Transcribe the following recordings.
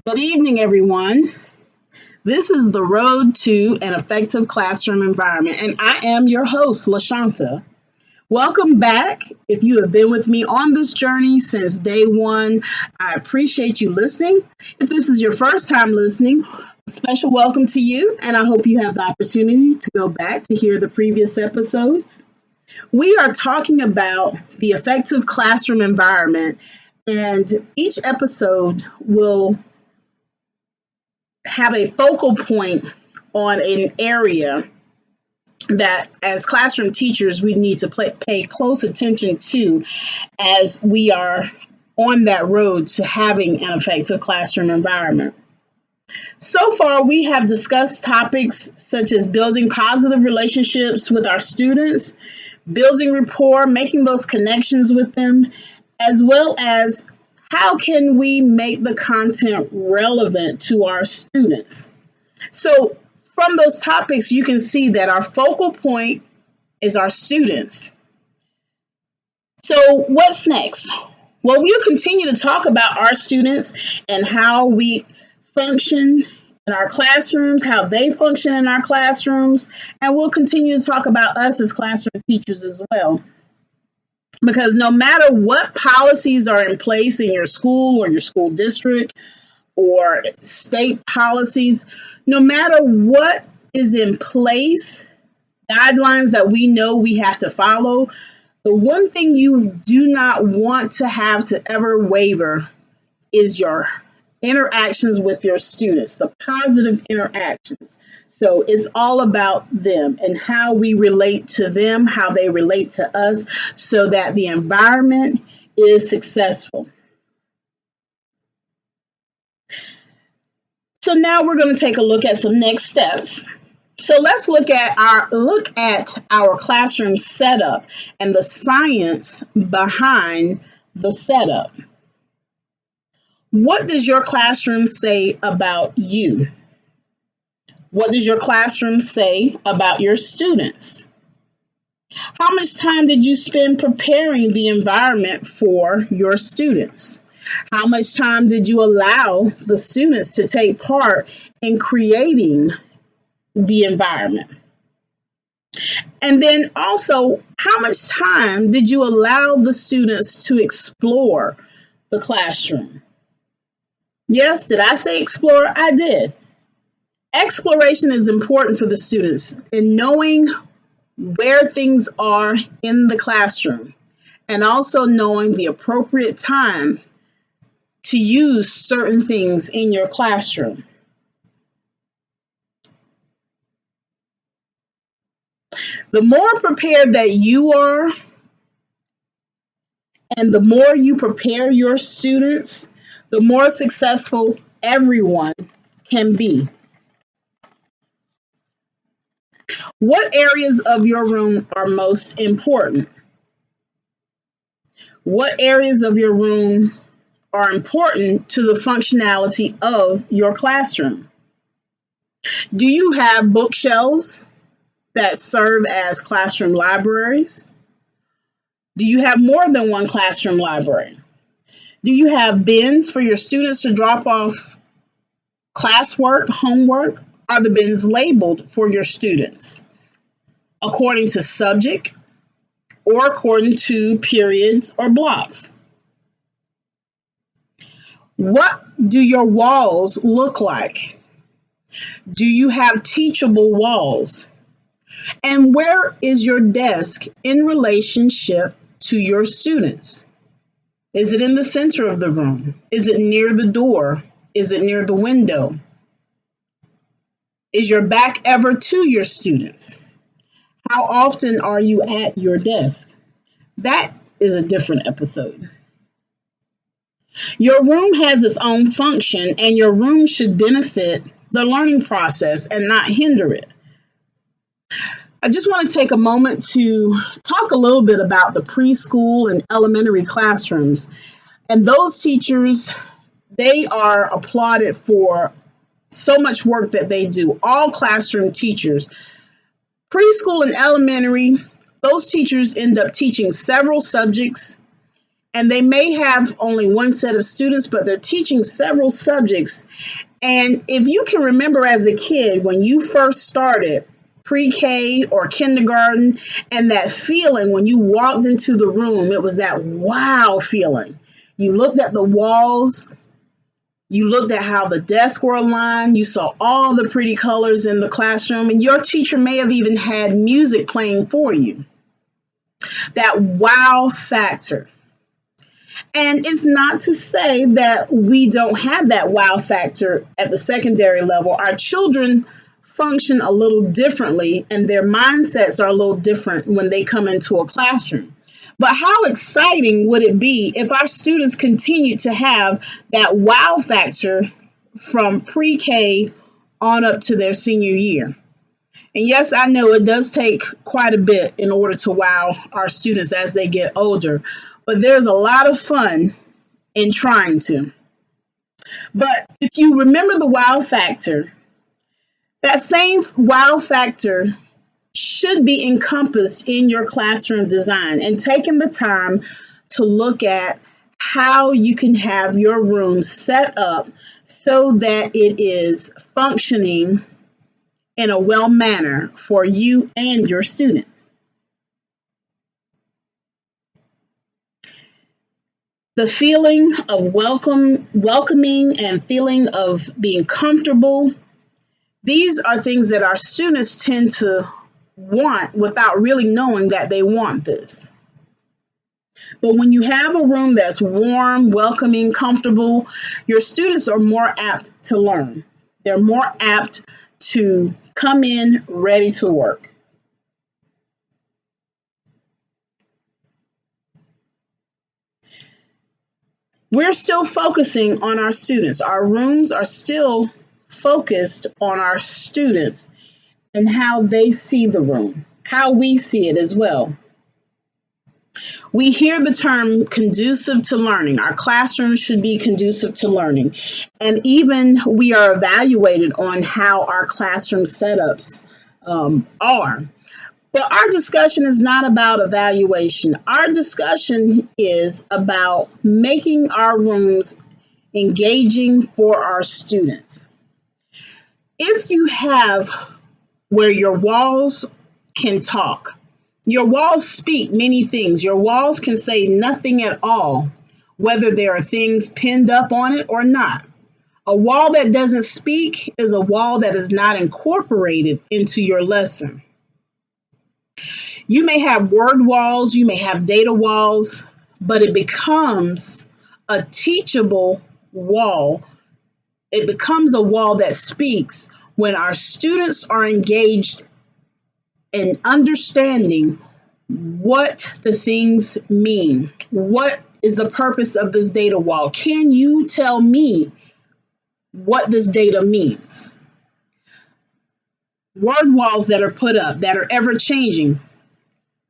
Good evening, everyone. This is the road to an effective classroom environment, and I am your host, LaShanta. Welcome back. If you have been with me on this journey since day one, I appreciate you listening. If this is your first time listening, a special welcome to you, and I hope you have the opportunity to go back to hear the previous episodes. We are talking about the effective classroom environment, and each episode will have a focal point on an area that as classroom teachers we need to pay close attention to as we are on that road to having an effective classroom environment. So far, we have discussed topics such as building positive relationships with our students, building rapport, making those connections with them, as well as how can we make the content relevant to our students. So from those topics, you can see that our focal point is our students. So what's next? Well, we'll continue to talk about our students and how we function in our classrooms, how they function in our classrooms, and we'll continue to talk about us as classroom teachers as well. Because no matter what policies are in place in your school or your school district or state policies, no matter what is in place, guidelines that we know we have to follow, the one thing you do not want to have to ever waver is your interactions with your students, the positive interactions. So it's all about them and how we relate to them, how they relate to us, so that the environment is successful. So now we're going to take a look at some next steps. So let's look at our classroom setup and the science behind the setup. What does your classroom say about you? What does your classroom say about your students? How much time did you spend preparing the environment for your students? How much time did you allow the students to take part in creating the environment? And then also, how much time did you allow the students to explore the classroom? Yes, did I say explore? I did. Exploration is important for the students in knowing where things are in the classroom and also knowing the appropriate time to use certain things in your classroom. The more prepared that you are and the more you prepare your students, the more successful everyone can be. What areas of your room are most important? What areas of your room are important to the functionality of your classroom? Do you have bookshelves that serve as classroom libraries? Do you have more than one classroom library? Do you have bins for your students to drop off classwork, homework? Are the bins labeled for your students according to subject or according to periods or blocks? What do your walls look like? Do you have teachable walls? And where is your desk in relationship to your students? Is it in the center of the room? Is it near the door? Is it near the window? Is your back ever to your students? How often are you at your desk? That is a different episode. Your room has its own function, and your room should benefit the learning process and not hinder it. I just want to take a moment to talk a little bit about the preschool and elementary classrooms. And those teachers, they are applauded for so much work that they do. All classroom teachers, preschool and elementary, those teachers end up teaching several subjects And they may have only one set of students, but they're teaching several subjects. And if you can remember as a kid, when you first started pre-K or kindergarten, and that feeling when you walked into the room, it was that wow feeling. You looked at the walls, you looked at how the desks were aligned, you saw all the pretty colors in the classroom, and your teacher may have even had music playing for you. That wow factor. And it's not to say that we don't have that wow factor at the secondary level. Our children function a little differently, and their mindsets are a little different when they come into a classroom. But how exciting would it be if our students continue to have that wow factor from pre-K on up to their senior year? And yes, I know it does take quite a bit in order to wow our students as they get older, but there's a lot of fun in trying to. But if you remember the wow factor, that same wow factor should be encompassed in your classroom design, and taking the time to look at how you can have your room set up so that it is functioning in a well manner for you and your students. The feeling of welcoming and feeling of being comfortable, these are things that our students tend to want without really knowing that they want this. But when you have a room that's warm, welcoming, comfortable, your students are more apt to learn. They're more apt to come in ready to work. We're still focusing on our students. Our rooms are still focused on our students and how they see the room, how we see it as well. We hear the term conducive to learning. Our classrooms should be conducive to learning. And even we are evaluated on how our classroom setups are. But our discussion is not about evaluation. Our discussion is about making our rooms engaging for our students. If you have where your walls can talk, your walls speak many things. Your walls can say nothing at all, whether there are things pinned up on it or not. A wall that doesn't speak is a wall that is not incorporated into your lesson. You may have word walls, you may have data walls, but it becomes a teachable wall. It becomes a wall that speaks when our students are engaged in understanding what the things mean. What is the purpose of this data wall? Can you tell me what this data means? Word walls that are put up that are ever changing,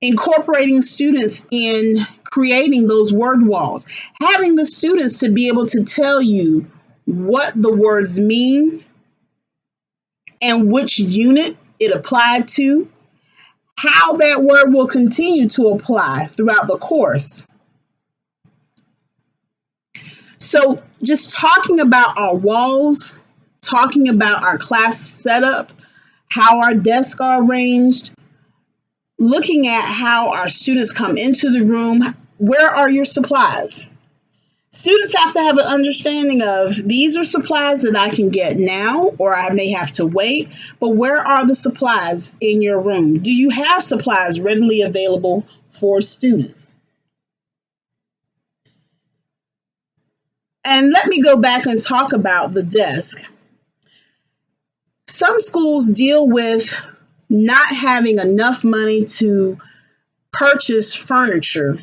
incorporating students in creating those word walls, having the students to be able to tell you what the words mean and which unit it applied to, how that word will continue to apply throughout the course. So just talking about our walls, talking about our class setup, how our desks are arranged, looking at how our students come into the room, where are your supplies? Students have to have an understanding of these are supplies that I can get now, or I may have to wait, but where are the supplies in your room? Do you have supplies readily available for students? And let me go back and talk about the desk. Some schools deal with not having enough money to purchase furniture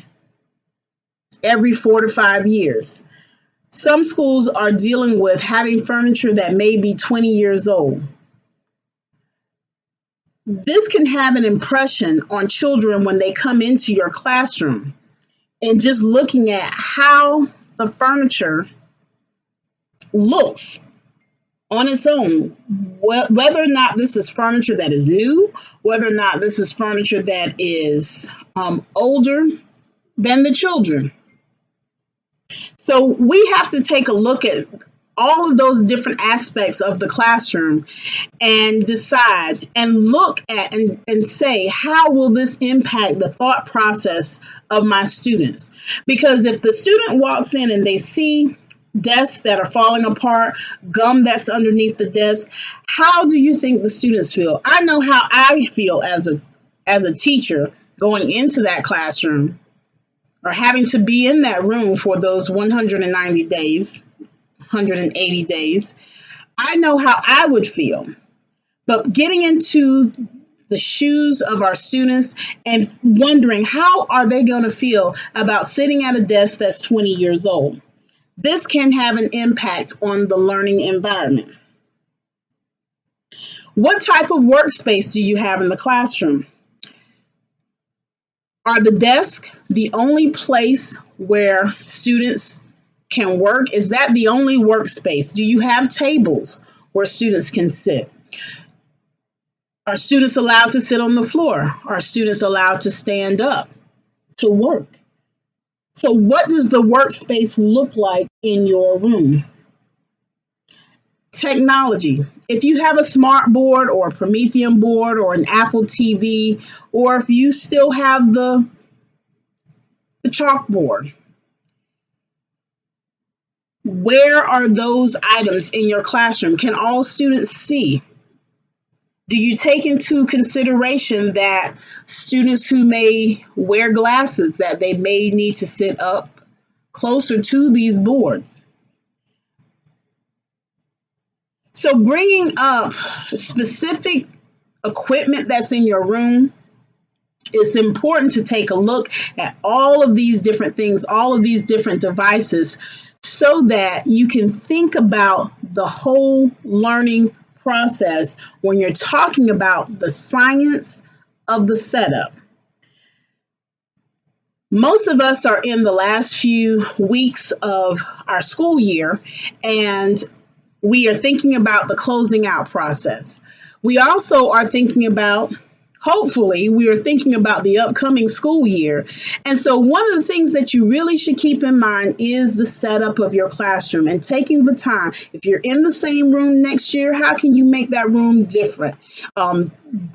every 4 to 5 years. Some schools are dealing with having furniture that may be 20 years old. This can have an impression on children when they come into your classroom, and just looking at how the furniture looks on its own, whether or not this is furniture that is new, whether or not this is furniture that is older than the children. So we have to take a look at all of those different aspects of the classroom and decide and look at and say, how will this impact the thought process of my students? Because if the student walks in and they see desks that are falling apart, gum that's underneath the desk, how do you think the students feel? I know how I feel as a teacher going into that classroom or having to be in that room for those 190 days, 180 days. I know how I would feel. But getting into the shoes of our students and wondering how are they going to feel about sitting at a desk that's 20 years old. This can have an impact on the learning environment. What type of workspace do you have in the classroom? Are the desks the only place where students can work? Is that the only workspace? Do you have tables where students can sit? Are students allowed to sit on the floor? Are students allowed to stand up to work? So what does the workspace look like in your room? Technology. If you have a smart board or a Promethean board or an Apple TV, or if you still have the chalkboard, where are those items in your classroom? Can all students see? Do you take into consideration that students who may wear glasses, that they may need to sit up closer to these boards? So bringing up specific equipment that's in your room, it's important to take a look at all of these different things, all of these different devices, so that you can think about the whole learning process when you're talking about the science of the setup. Most of us are in the last few weeks of our school year, and we are thinking about the closing out process. We also are thinking about, hopefully, we are thinking about the upcoming school year. And so one of the things that you really should keep in mind is the setup of your classroom and taking the time. If you're in the same room next year, how can you make that room different?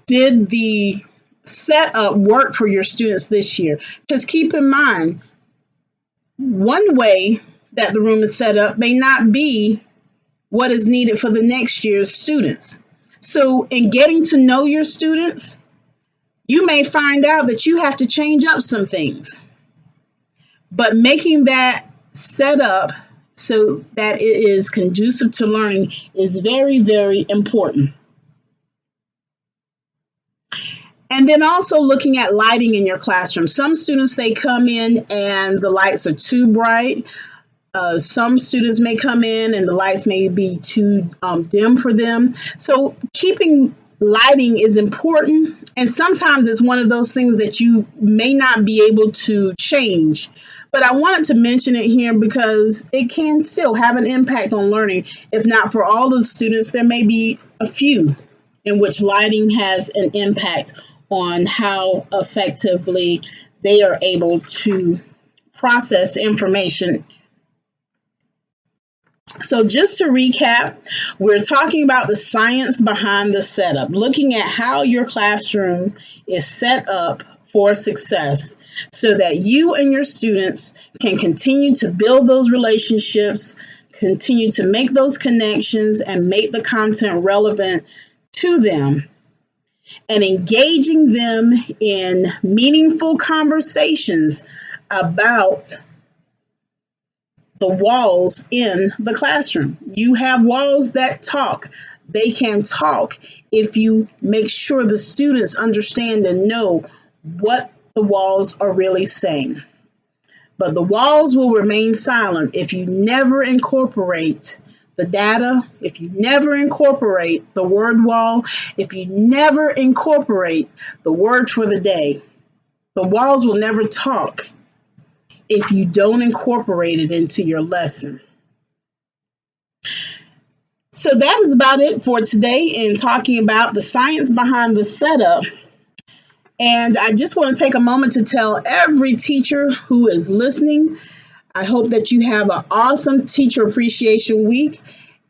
Did the setup work for your students this year? Because keep in mind, one way that the room is set up may not be what is needed for the next year's students. So in getting to know your students, you may find out that you have to change up some things, but making that set up so that it is conducive to learning is very, very important. And then also looking at lighting in your classroom. Some students, they come in and the lights are too bright. Some students may come in and the lights may be too dim for them. So keeping lighting is important, and sometimes it's one of those things that you may not be able to change. But I wanted to mention it here because it can still have an impact on learning. If not for all of the students, there may be a few in which lighting has an impact on how effectively they are able to process information. So just to recap, we're talking about the science behind the setup, looking at how your classroom is set up for success so that you and your students can continue to build those relationships, continue to make those connections, and make the content relevant to them, and engaging them in meaningful conversations about the walls in the classroom. You have walls that talk. They can talk if you make sure the students understand and know what the walls are really saying. But the walls will remain silent if you never incorporate the data, if you never incorporate the word wall, if you never incorporate the word for the day. The walls will never talk if you don't incorporate it into your lesson. So that is about it for today in talking about the science behind the setup. And I just want to take a moment to tell every teacher who is listening, I hope that you have an awesome Teacher Appreciation Week.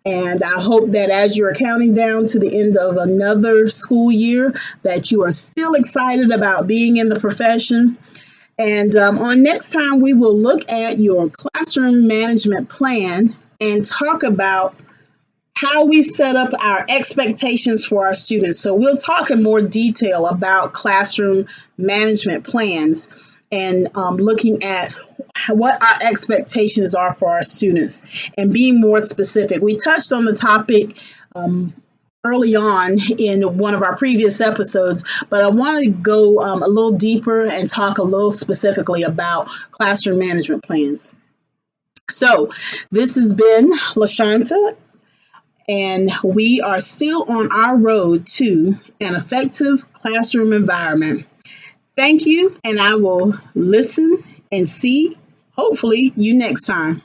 And I hope that as you're counting down to the end of another school year, that you are still excited about being in the profession. And on next time, we will look at your classroom management plan and talk about how we set up our expectations for our students. So we'll talk in more detail about classroom management plans and looking at what our expectations are for our students and being more specific. We touched on the topic early on in one of our previous episodes, but I want to go a little deeper and talk a little specifically about classroom management plans. So this has been LaShanta, and we are still on our road to an effective classroom environment. Thank you, and I will listen and see, hopefully, you next time.